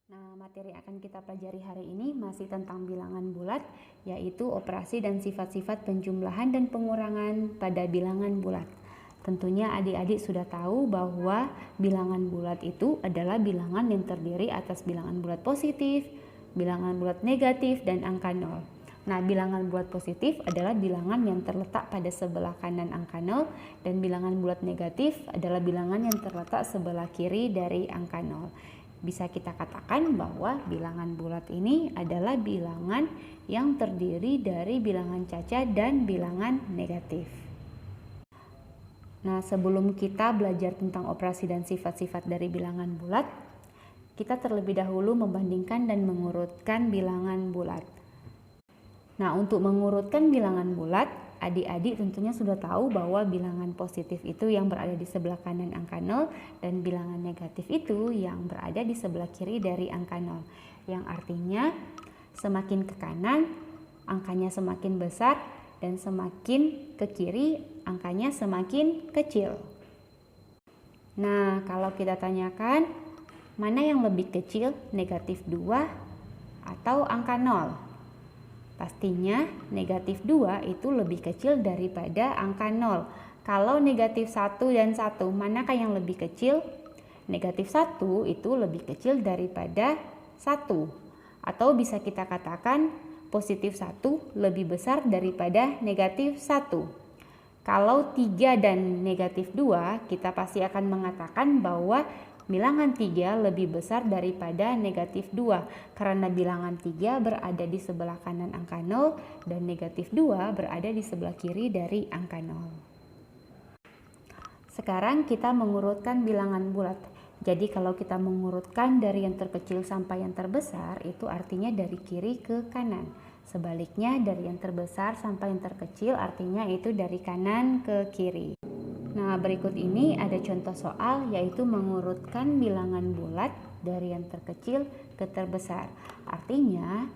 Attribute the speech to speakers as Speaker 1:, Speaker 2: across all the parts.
Speaker 1: Nah, materi yang akan kita pelajari hari ini masih tentang bilangan bulat, yaitu operasi dan sifat-sifat penjumlahan dan pengurangan pada bilangan bulat. Tentunya adik-adik sudah tahu bahwa bilangan bulat itu adalah bilangan yang terdiri atas bilangan bulat positif, bilangan bulat negatif, dan angka 0. Nah, bilangan bulat positif adalah bilangan yang terletak pada sebelah kanan angka 0, dan bilangan bulat negatif adalah bilangan yang terletak sebelah kiri dari angka 0. Bisa kita katakan bahwa bilangan bulat ini adalah bilangan yang terdiri dari bilangan caca dan bilangan negatif. Nah, sebelum kita belajar tentang operasi dan sifat-sifat dari bilangan bulat, kita terlebih dahulu membandingkan dan mengurutkan bilangan bulat. Nah, untuk mengurutkan bilangan bulat, adik-adik tentunya sudah tahu bahwa bilangan positif itu yang berada di sebelah kanan angka 0 dan bilangan negatif itu yang berada di sebelah kiri dari angka 0. Yang artinya semakin ke kanan angkanya semakin besar dan semakin ke kiri angkanya semakin kecil. Nah, kalau kita tanyakan mana yang lebih kecil, negatif 2 atau angka 0? Pastinya negatif 2 itu lebih kecil daripada angka 0. Kalau negatif 1 dan 1, manakah yang lebih kecil? Negatif 1 itu lebih kecil daripada 1. Atau bisa kita katakan positif 1 lebih besar daripada negatif 1. Kalau 3 dan negatif 2, kita pasti akan mengatakan bahwa bilangan 3 lebih besar daripada negatif 2 karena bilangan 3 berada di sebelah kanan angka 0 dan negatif 2 berada di sebelah kiri dari angka 0. Sekarang kita mengurutkan bilangan bulat. Jadi kalau kita mengurutkan dari yang terkecil sampai yang terbesar, itu artinya dari kiri ke kanan. Sebaliknya dari yang terbesar sampai yang terkecil artinya itu dari kanan ke kiri. Nah, berikut ini ada contoh soal yaitu mengurutkan bilangan bulat dari yang terkecil ke terbesar. Artinya,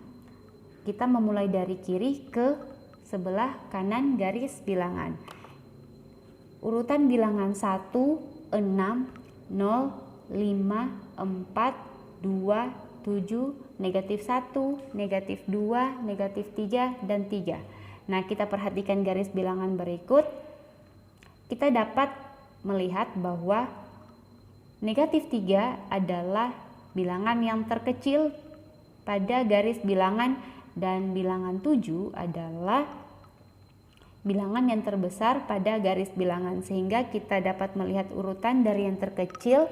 Speaker 1: kita memulai dari kiri ke sebelah kanan garis bilangan. Urutan bilangan 1, 6, 0, 5, 4, 2, 7, negatif 1, negatif 2, negatif 3, dan 3. Nah, kita perhatikan garis bilangan berikut. Kita dapat melihat bahwa negatif 3 adalah bilangan yang terkecil pada garis bilangan dan bilangan 7 adalah bilangan yang terbesar pada garis bilangan, sehingga kita dapat melihat urutan dari yang terkecil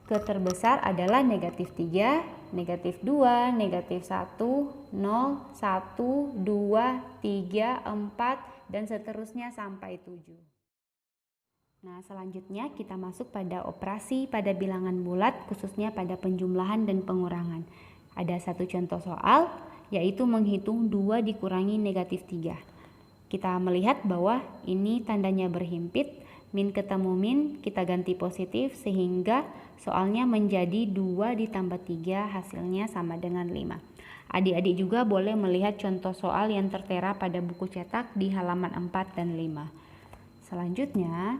Speaker 1: ke terbesar adalah negatif 3, negatif 2, negatif 1, 0, 1, 2, 3, 4, dan seterusnya sampai 7. Nah, selanjutnya kita masuk pada operasi pada bilangan bulat, khususnya pada penjumlahan dan pengurangan. Ada satu contoh soal, yaitu menghitung 2 dikurangi negatif 3. Kita melihat bahwa ini tandanya berhimpit, min ketemu min, kita ganti positif sehingga soalnya menjadi 2 ditambah 3 hasilnya sama dengan 5. Adik-adik juga boleh melihat contoh soal yang tertera pada buku cetak di halaman 4 dan 5. Selanjutnya,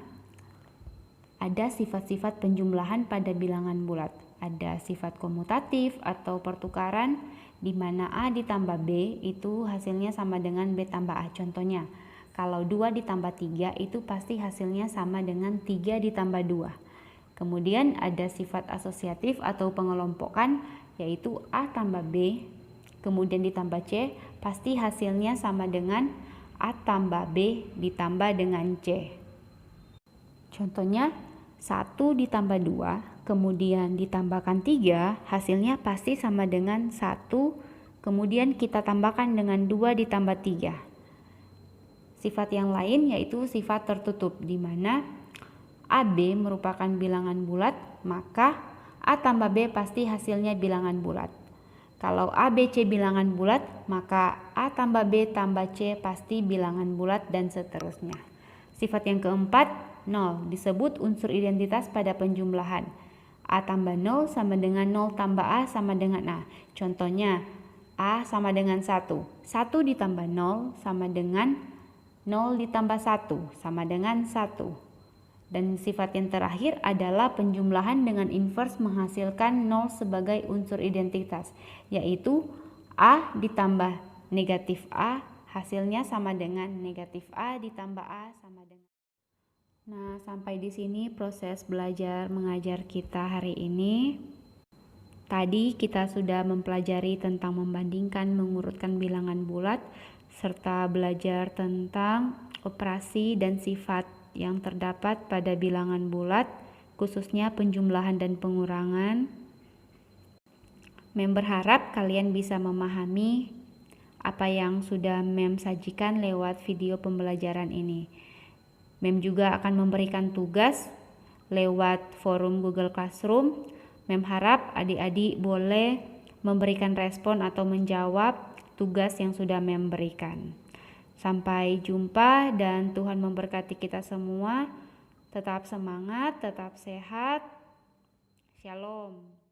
Speaker 1: ada sifat-sifat penjumlahan pada bilangan bulat. Ada sifat komutatif atau pertukaran, di mana A ditambah B itu hasilnya sama dengan B tambah A. Contohnya, kalau 2 ditambah 3 itu pasti hasilnya sama dengan 3 ditambah 2. Kemudian ada sifat asosiatif atau pengelompokan, yaitu A tambah B kemudian ditambah C, pasti hasilnya sama dengan A tambah B ditambah dengan C. Contohnya 1 ditambah 2 kemudian ditambahkan 3, hasilnya pasti sama dengan 1 kemudian kita tambahkan dengan 2 ditambah 3. Sifat yang lain yaitu sifat tertutup, di mana AB merupakan bilangan bulat, maka A tambah B pasti hasilnya bilangan bulat. Kalau A, B, C bilangan bulat, maka A tambah B tambah C pasti bilangan bulat, dan seterusnya. Sifat yang keempat, 0, disebut unsur identitas pada penjumlahan. A tambah 0 sama dengan 0 tambah A sama dengan A. Contohnya, A sama dengan 1. 1 ditambah 0 sama dengan 0 ditambah 1 sama dengan 1. Dan sifat yang terakhir adalah penjumlahan dengan inverse menghasilkan 0 sebagai unsur identitas, yaitu A ditambah negatif A, hasilnya sama dengan negatif A ditambah A sama dengan. Nah, sampai di sini proses belajar mengajar kita hari ini. Tadi kita sudah mempelajari tentang membandingkan, mengurutkan bilangan bulat, serta belajar tentang operasi dan sifat yang terdapat pada bilangan bulat, khususnya penjumlahan dan pengurangan. Mem berharap kalian bisa memahami apa yang sudah Mem sajikan lewat video pembelajaran ini. Mem juga akan memberikan tugas lewat forum Google Classroom. Mem harap adik-adik boleh memberikan respon atau menjawab tugas yang sudah Mem berikan. Sampai jumpa dan Tuhan memberkati kita semua. Tetap semangat, tetap sehat. Shalom.